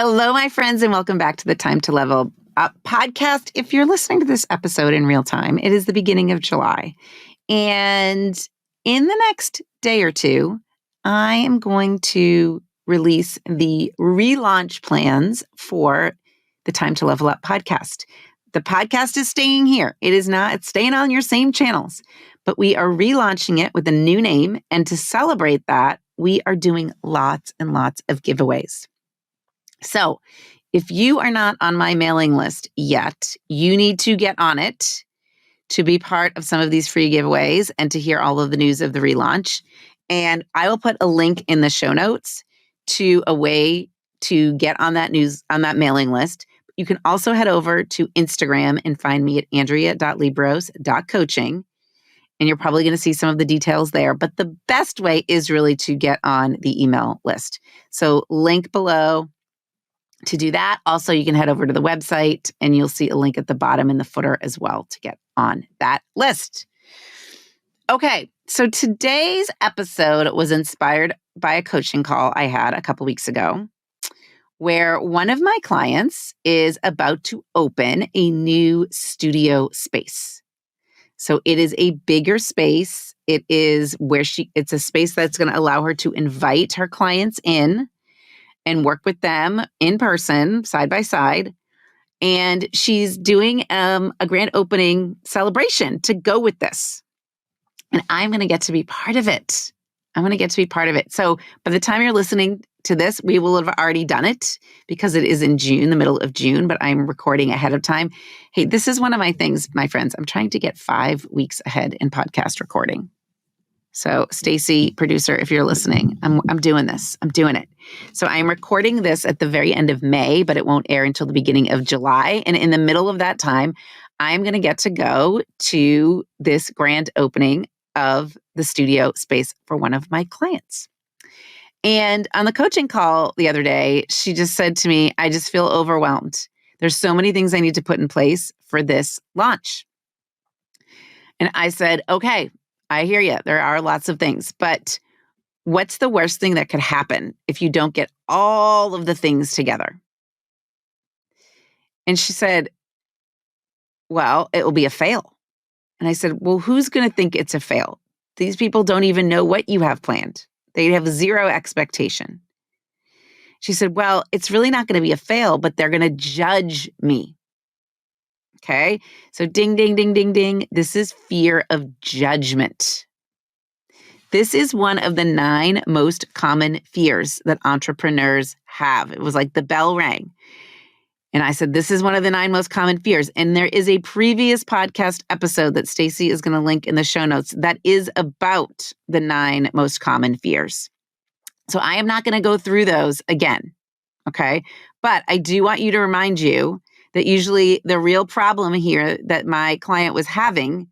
Hello, my friends, and welcome back to the Time to Level Up podcast. If you're listening to this episode in real time, it is the beginning of July. And in the next day or two, I am going to release the relaunch plans for the Time to Level Up podcast. The podcast is staying here. It's staying on your same channels, but we are relaunching it with a new name. And to celebrate that, we are doing lots and lots of giveaways. So if you are not on my mailing list yet, you need to get on it to be part of some of these free giveaways and to hear all of the news of the relaunch. And I will put a link in the show notes to a way to get on that mailing list. You can also head over to Instagram and find me at andrea.liebross.coaching. And you're probably going to see some of the details there. But the best way is really to get on the email list. So link below to do that. Also, you can head over to the website and you'll see a link at the bottom in the footer as well to get on that list. Okay, so today's episode was inspired by a coaching call I had a couple weeks ago where one of my clients is about to open a new studio space. So it is a bigger space. It's a space that's going to allow her to invite her clients in and work with them in person, side by side. And she's doing a grand opening celebration to go with this. And I'm going to get to be part of it. So by the time you're listening to this, we will have already done it because it is in June, the middle of June, but I'm recording ahead of time. Hey, this is one of my things, my friends. I'm trying to get 5 weeks ahead in podcast recording. So Stacy, producer, if you're listening, I'm doing this. I'm doing it. So I'm recording this at the very end of May, but it won't air until the beginning of July. And in the middle of that time, I'm going to get to go to this grand opening of the studio space for one of my clients. And on the coaching call the other day, she just said to me, I just feel overwhelmed. There's so many things I need to put in place for this launch. And I said, okay, I hear you. There are lots of things, but what's the worst thing that could happen if you don't get all of the things together? And she said, well, it will be a fail. And I said, well, who's going to think it's a fail? These people don't even know what you have planned. They have zero expectation. She said, well, it's really not going to be a fail, but they're going to judge me. Okay. So ding, ding, ding, ding, ding. This is fear of judgment. This is one of the 9 most common fears that entrepreneurs have. It was like the bell rang. And I said, this is one of the 9 most common fears. And there is a previous podcast episode that Stacy is going to link in the show notes that is about the 9 most common fears. So I am not going to go through those again. Okay. But I do want you to remind you that usually the real problem here that my client was having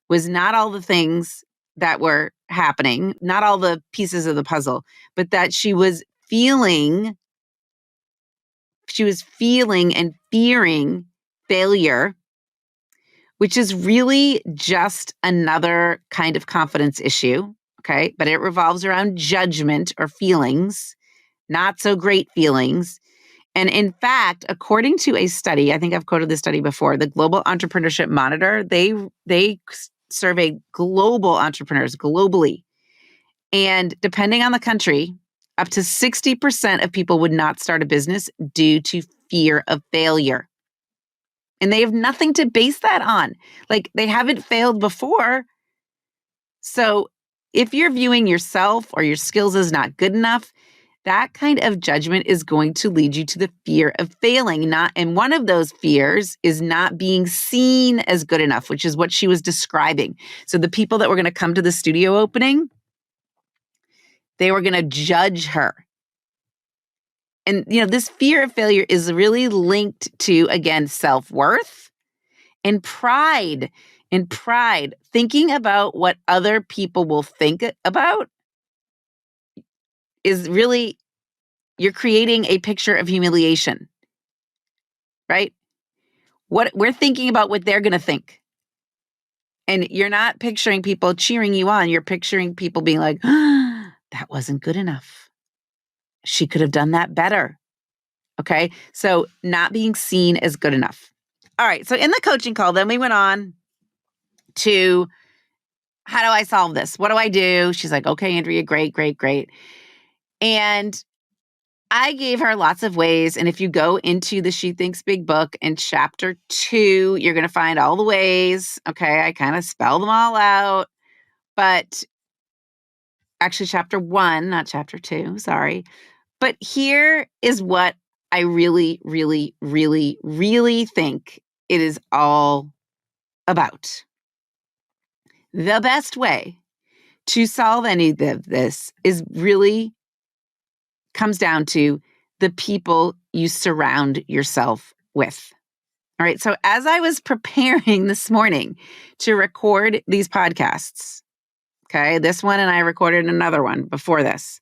was not all the things that were happening, not all the pieces of the puzzle, but that she was feeling and fearing failure, which is really just another kind of confidence issue. Okay. But it revolves around judgment or feelings, not so great feelings. And in fact, according to a study, I think I've quoted this study before, the Global Entrepreneurship Monitor, they survey global entrepreneurs globally. And depending on the country, up to 60% of people would not start a business due to fear of failure. And they have nothing to base that on. Like they haven't failed before. So if you're viewing yourself or your skills as not good enough, that kind of judgment is going to lead you to the fear of failing. And one of those fears is not being seen as good enough, which is what she was describing. So the people that were going to come to the studio opening, they were going to judge her. And, this fear of failure is really linked to, again, self-worth and pride. And pride, thinking about what other people will think about is really, you're creating a picture of humiliation, right? What we're thinking about what they're going to think. And you're not picturing people cheering you on. You're picturing people being like, that wasn't good enough. She could have done that better. Okay. So not being seen as good enough. All right. So in the coaching call, then we went on to how do I solve this? What do I do? She's like, okay, Andrea, great, great, great. And I gave her lots of ways. And if you go into the She Thinks Big book in chapter 2, you're going to find all the ways. Okay. I kind of spell them all out, but actually chapter 1, not chapter 2, sorry. But here is what I really, really, really, really think it is all about. The best way to solve any of this is really comes down to the people you surround yourself with. All right. So as I was preparing this morning to record these podcasts, okay, this one and I recorded another one before this,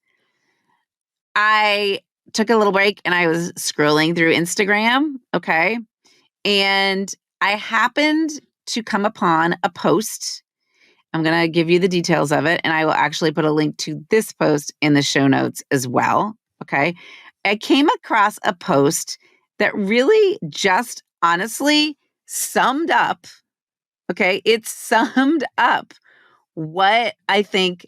I took a little break and I was scrolling through Instagram. Okay. And I happened to come upon a post. I'm going to give you the details of it. And I will actually put a link to this post in the show notes as well. Okay. I came across a post that really just honestly summed up. Okay. It summed up what I think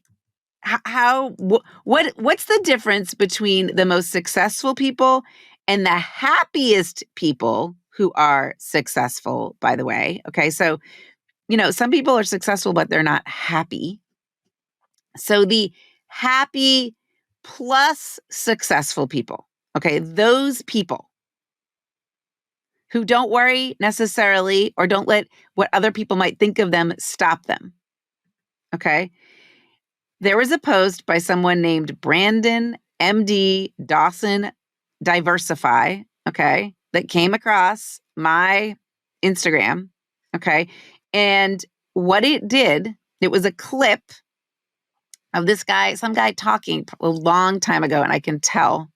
what's the difference between the most successful people and the happiest people who are successful, by the way. Okay. So, some people are successful, but they're not happy. So the happy plus successful people, okay, those people who don't worry necessarily or don't let what other people might think of them stop them. Okay. There was a post by someone named Brandon MD Dawson Diversify, okay, that came across my Instagram, okay? And what it did, it was a clip of this guy, some guy talking a long time ago, and I can tell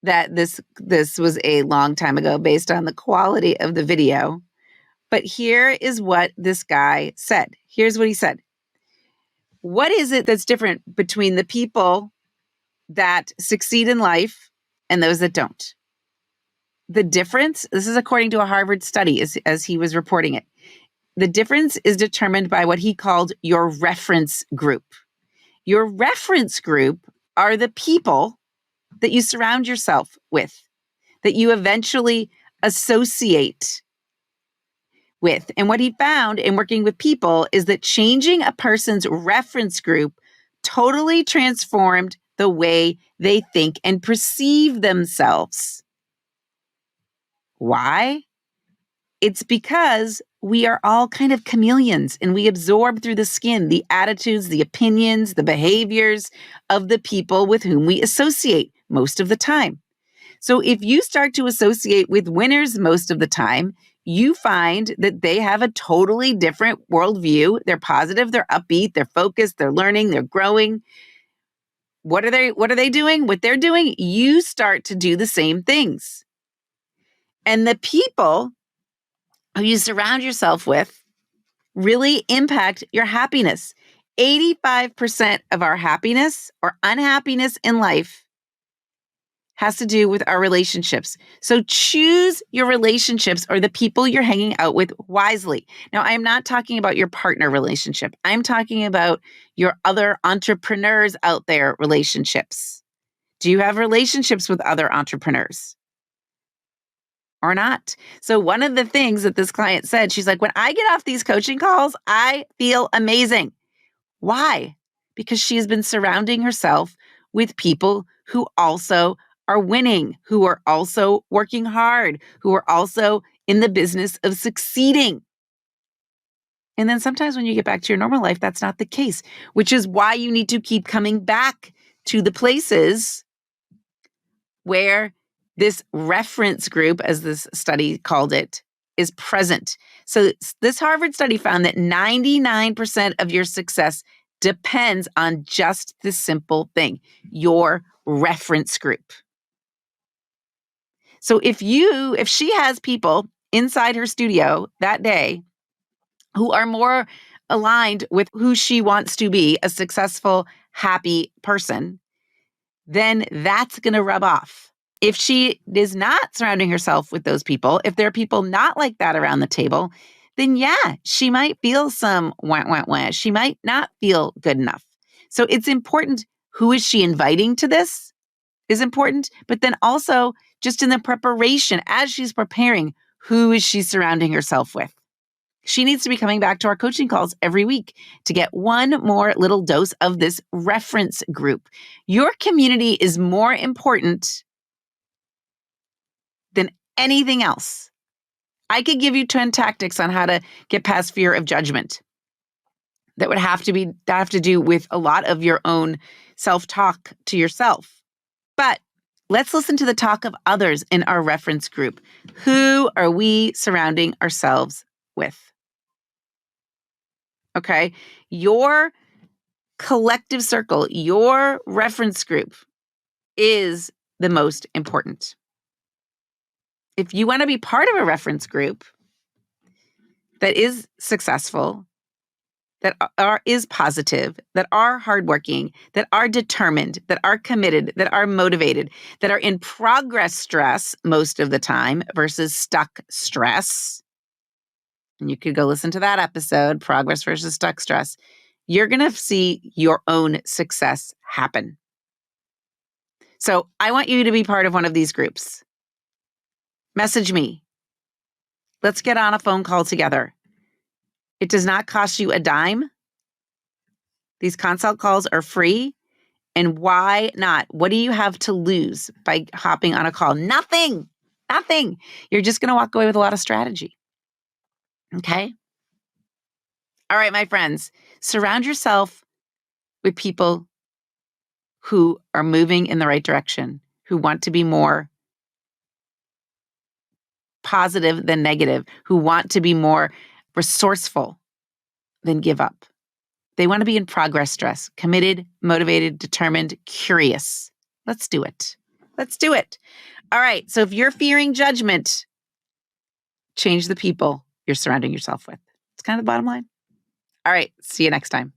that this was a long time ago based on the quality of the video. But here is what this guy said. Here's what he said. What is it that's different between the people that succeed in life and those that don't? The difference, this is according to a Harvard study as he was reporting it. The difference is determined by what he called your reference group. Your reference group are the people that you surround yourself with, that you eventually associate with. And what he found in working with people is that changing a person's reference group totally transformed the way they think and perceive themselves. Why? It's because we are all kind of chameleons and we absorb through the skin the attitudes, the opinions, the behaviors of the people with whom we associate most of the time. So if you start to associate with winners most of the time, you find that they have a totally different worldview. They're positive, they're upbeat, they're focused, they're learning, they're growing. What are they doing? What they're doing, you start to do the same things. And the people who you surround yourself with really impact your happiness. 85% of our happiness or unhappiness in life has to do with our relationships. So choose your relationships or the people you're hanging out with wisely. Now, I'm not talking about your partner relationship. I'm talking about your other entrepreneurs out there relationships. Do you have relationships with other entrepreneurs or not? So one of the things that this client said, she's like, when I get off these coaching calls, I feel amazing. Why? Because she has been surrounding herself with people who also are winning, who are also working hard, who are also in the business of succeeding. And then sometimes when you get back to your normal life, that's not the case, which is why you need to keep coming back to the places where this reference group, as this study called it, is present. So this Harvard study found that 99% of your success depends on just this simple thing, your reference group. So if she has people inside her studio that day who are more aligned with who she wants to be, a successful, happy person, then that's going to rub off. If she is not surrounding herself with those people, if there are people not like that around the table, then yeah, she might feel some wah, wah, wah. She might not feel good enough. So it's important. Who is she inviting to this is important, but then also just in the preparation, as she's preparing, who is she surrounding herself with? She needs to be coming back to our coaching calls every week to get one more little dose of this reference group. Your community is more important than anything else. I could give you 10 tactics on how to get past fear of judgment that would have to do with a lot of your own self-talk to yourself. But let's listen to the talk of others in our reference group. Who are we surrounding ourselves with? Okay. Your collective circle, your reference group is the most important. If you want to be part of a reference group that is successful, that is positive, that are hardworking, that are determined, that are committed, that are motivated, that are in progress stress most of the time versus stuck stress. And you could go listen to that episode, Progress versus Stuck Stress. You're going to see your own success happen. So I want you to be part of one of these groups. Message me. Let's get on a phone call together. It does not cost you a dime. These consult calls are free. And why not? What do you have to lose by hopping on a call? Nothing. Nothing. You're just going to walk away with a lot of strategy. Okay? All right, my friends, surround yourself with people who are moving in the right direction, who want to be more positive than negative, who want to be more resourceful than give up. They want to be in progress stress, committed, motivated, determined, curious. Let's do it. Let's do it. All right. So if you're fearing judgment, change the people you're surrounding yourself with. It's kind of the bottom line. All right. See you next time.